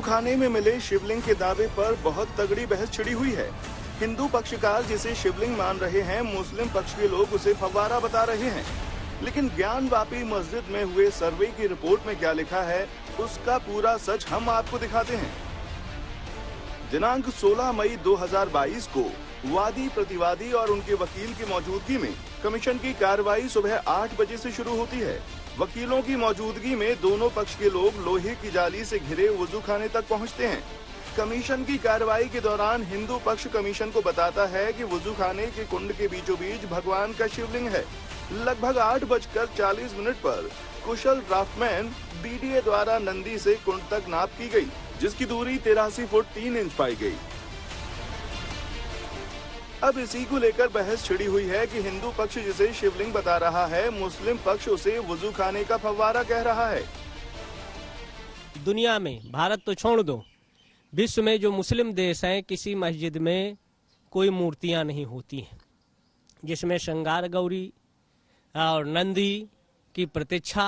वजूखाने में मिले शिवलिंग के दावे पर बहुत तगड़ी बहस छिड़ी हुई है। हिंदू पक्षकार जिसे शिवलिंग मान रहे हैं, मुस्लिम पक्ष के लोग उसे फव्वारा बता रहे हैं। लेकिन ज्ञानवापी मस्जिद में हुए सर्वे की रिपोर्ट में क्या लिखा है, उसका पूरा सच हम आपको दिखाते हैं। दिनांक 16 मई 2022 को वादी प्रतिवादी और उनके वकील की मौजूदगी में कमीशन की कार्रवाई सुबह 8 बजे से शुरू होती है। वकीलों की मौजूदगी में दोनों पक्ष के लोग लोहे की जाली से घिरे वजूखाने तक पहुंचते हैं। कमीशन की कार्रवाई के दौरान हिंदू पक्ष कमीशन को बताता है कि वजूखाने के कुंड के बीचों बीच भगवान का शिवलिंग है। लगभग 8:40 पर कुशल ड्राफ्टमैन बीडीए द्वारा नंदी से कुंड तक नाप की गई, जिसकी दूरी 83 फुट 3 इंच पाई गई। अब इसी को लेकर बहस छिड़ी हुई है कि हिंदू पक्ष जिसे शिवलिंग बता रहा है, मुस्लिम पक्ष उसे वजूखाने का फव्वारा कह रहा है। दुनिया में, भारत तो छोड़ दो, विश्व में जो मुस्लिम देश हैं, किसी मस्जिद में कोई मूर्तियां नहीं होती हैं जिसमें श्रृंगार गौरी और नंदी की प्रतीक्षा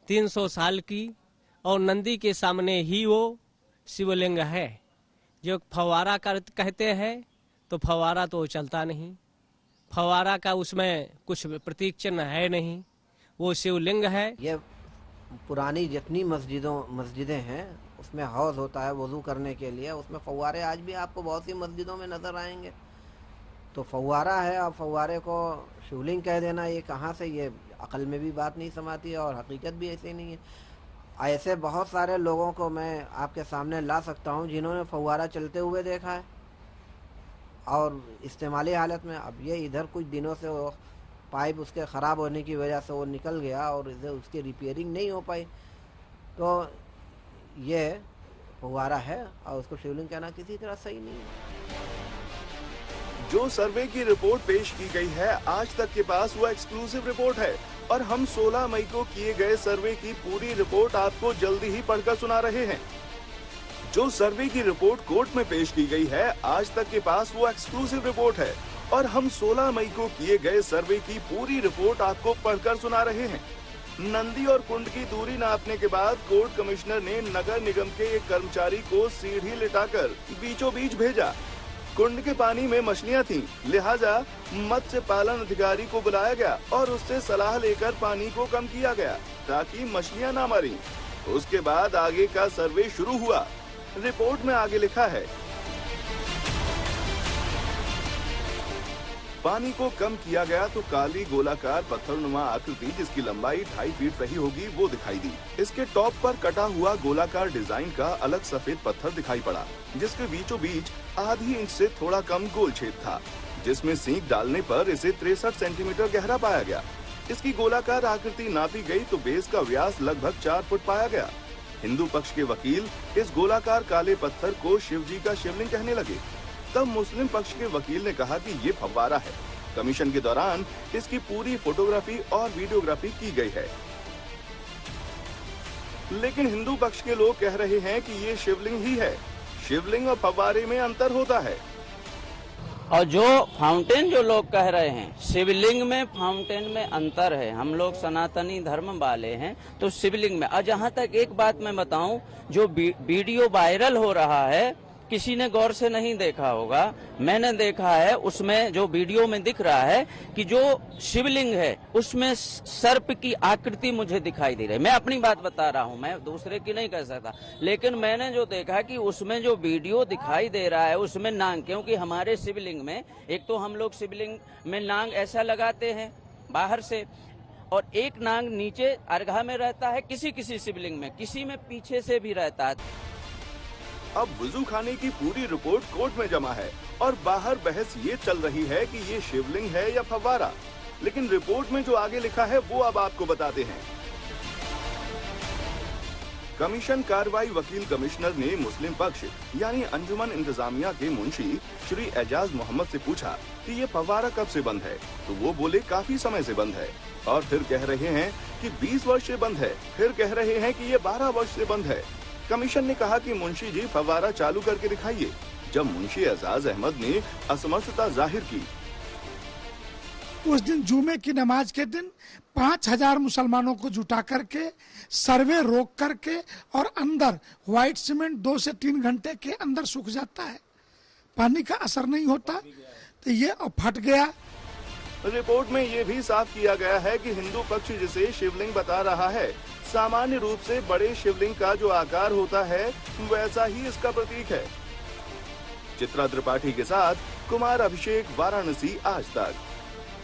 300 साल की, और नंदी के सामने ही वो शिवलिंग है। जो फव्वारा कहते हैं, तो फव्वारा तो चलता नहीं, फव्वारा का उसमें कुछ प्रतीक चिन्ह है नहीं, वो शिवलिंग है। ये पुरानी जितनी मस्जिदें हैं उसमें हौज होता है वजू करने के लिए, उसमें फव्वारे आज भी आपको बहुत सी मस्जिदों में नजर आएंगे। तो फव्वारा है और फव्वारे को शिवलिंग कह देना, ये कहाँ से, ये अकल में भी बात नहीं समाती है और हकीकत भी ऐसी नहीं है। ऐसे बहुत सारे लोगों को मैं आपके सामने ला सकता हूँ जिन्होंने फव्वारा चलते हुए देखा है और इस्तेमाली हालत में। अब ये इधर कुछ दिनों से वो पाइप उसके ख़राब होने की वजह से वो निकल गया और इधर उसकी रिपेयरिंग नहीं हो पाई, तो ये फव्वारा है और उसको शिवलिंग कहना किसी तरह सही नहीं है। जो सर्वे की रिपोर्ट पेश की गई है, आज तक के पास वो एक्सक्लूसिव रिपोर्ट है और हम 16 मई को किए गए सर्वे की पूरी रिपोर्ट आपको जल्दी ही पढ़कर सुना रहे हैं। जो सर्वे की रिपोर्ट कोर्ट में पेश की गई है, आज तक के पास वो एक्सक्लूसिव रिपोर्ट है और हम 16 मई को किए गए सर्वे की पूरी रिपोर्ट आपको पढ़कर सुना रहे हैं। नंदी और कुंड की दूरी नापने के बाद कोर्ट कमिश्नर ने नगर निगम के एक कर्मचारी को सीढ़ी लिटाकर बीचों बीच भेजा। कुंड के पानी में मछलियां थीं, लिहाजा मत्स्य पालन अधिकारी को बुलाया गया और उससे सलाह लेकर पानी को कम किया गया ताकि मछलियां ना मरें। उसके बाद आगे का सर्वे शुरू हुआ। रिपोर्ट में आगे लिखा है, पानी को कम किया गया तो काली गोलाकार पत्थरनुमा आकृति जिसकी लंबाई 2.5 फीट रही होगी वो दिखाई दी। इसके टॉप पर कटा हुआ गोलाकार डिजाइन का अलग सफेद पत्थर दिखाई पड़ा, जिसके बीचों बीच आधी इंच से थोड़ा कम गोल छेद था, जिसमें सींग डालने पर इसे 63 सेंटीमीटर गहरा पाया गया। इसकी गोलाकार आकृति नापी गई तो बेस का व्यास लगभग 4 फुट पाया गया। हिंदू पक्ष के वकील इस गोलाकार काले पत्थर को शिवजी का शिवलिंग कहने लगे। तब मुस्लिम पक्ष के वकील ने कहा कि ये फव्वारा है। कमीशन के दौरान इसकी पूरी फोटोग्राफी और वीडियोग्राफी की गई है। लेकिन हिंदू पक्ष के लोग कह रहे हैं कि ये शिवलिंग ही है। शिवलिंग और फव्वारे में अंतर होता है। और जो फाउंटेन जो लोग कह रहे हैं, शिवलिंग में फाउंटेन में अंतर है। हम लोग सनातनी धर्म वाले हैं, तो शिवलिंग में। और जहाँ तक एक बात मैं बताऊं, जो वीडियो वायरल हो रहा है, किसी ने गौर से नहीं देखा होगा, मैंने देखा है। उसमें जो वीडियो में दिख रहा है कि जो शिवलिंग है उसमें सर्प की आकृति मुझे दिखाई दे रही है। मैं अपनी बात बता रहा हूं, मैं दूसरे की नहीं कह सकता, लेकिन मैंने जो देखा कि उसमें जो वीडियो दिखाई दे रहा है उसमें नांग, क्योंकि हमारे शिवलिंग में एक तो हम लोग शिवलिंग में नांग ऐसा लगाते हैं बाहर से, और एक नांग नीचे अर्घा में रहता है, किसी किसी शिवलिंग में, किसी में पीछे से भी रहता है। अब वजूखाने की पूरी रिपोर्ट कोर्ट में जमा है और बाहर बहस ये चल रही है कि ये शिवलिंग है या फव्वारा। लेकिन रिपोर्ट में जो आगे लिखा है वो अब आपको बताते हैं। कमीशन कार्रवाई वकील कमिश्नर ने मुस्लिम पक्ष यानी अंजुमन इंतजामिया के मुंशी श्री एजाज मोहम्मद से पूछा कि ये फव्वारा कब से बंद है, तो वो बोले काफी समय से बंद है। और फिर कह रहे हैं कि 20 वर्ष से बंद है, फिर कह रहे हैं कि ये 12 वर्ष से बंद है। कमीशन ने कहा कि मुंशी जी फव्वारा चालू करके दिखाइए। जब मुंशी एजाज अहमद ने असमर्थता जाहिर की उस दिन जुमे की नमाज के दिन 5000 मुसलमानों को जुटा करके सर्वे रोक करके और अंदर व्हाइट सीमेंट 2 से 3 घंटे के अंदर सूख जाता है, पानी का असर नहीं होता, तो ये फट गया। रिपोर्ट में ये भी साफ किया गया है कि हिंदू पक्ष जिसे शिवलिंग बता रहा है, सामान्य रूप से बड़े शिवलिंग का जो आकार होता है वैसा ही इसका प्रतीक है। चित्रा त्रिपाठी के साथ कुमार अभिषेक, वाराणसी, आज तक।